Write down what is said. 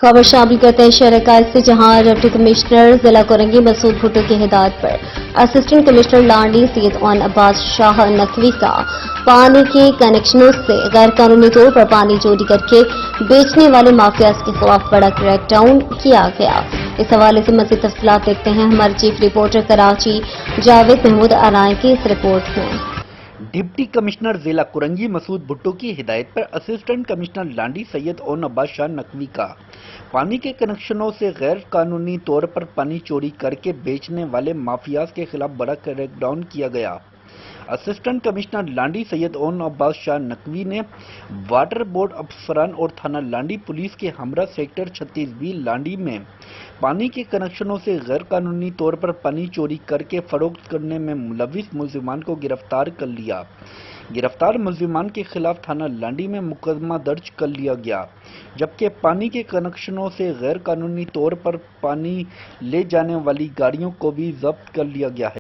खबर शामिल करते हैं शहर इकाई से, जहां डिप्टी कमिश्नर जिला कोरंगी मसूद भुट्टो की हिदायत पर असिस्टेंट कमिश्नर लांडी सैयद ओन अब्बास शाह नकवी का पानी के कनेक्शनों से गैर कानूनी तौर पर पानी चोरी करके बेचने वाले माफियाज के खिलाफ बड़ा क्रैकडाउन किया गया। इस हवाले से मजीद तफसीलात देखते हैं हमारे चीफ रिपोर्टर कराची जावेद महमूद अराय की इस रिपोर्ट में। डिप्टी कमिश्नर जिला कुरंगी मसूद भुट्टो की हिदायत पर असिस्टेंट कमिश्नर लांडी सैयद ओन अब्बास शाह नकवी का पानी के कनेक्शनों से गैर कानूनी तौर पर पानी चोरी करके बेचने वाले माफियाज के खिलाफ बड़ा क्रैकडाउन किया गया। असिस्टेंट कमिश्नर लांडी सैयद ओन अब्बास शाह नकवी ने वाटर बोर्ड अफसरान और थाना लांडी पुलिस के हमरा सेक्टर 36B लांडी में पानी के कनेक्शनों से गैर कानूनी तौर पर पानी चोरी करके फरोख्त करने में मुलविस मुलजिमान को गिरफ्तार कर लिया। गिरफ्तार मुलजिमान के खिलाफ थाना लांडी में मुकदमा दर्ज कर लिया गया, जबकि पानी के कनेक्शनों से गैर कानूनी तौर पर पानी ले जाने वाली गाड़ियों को भी जब्त कर लिया गया है।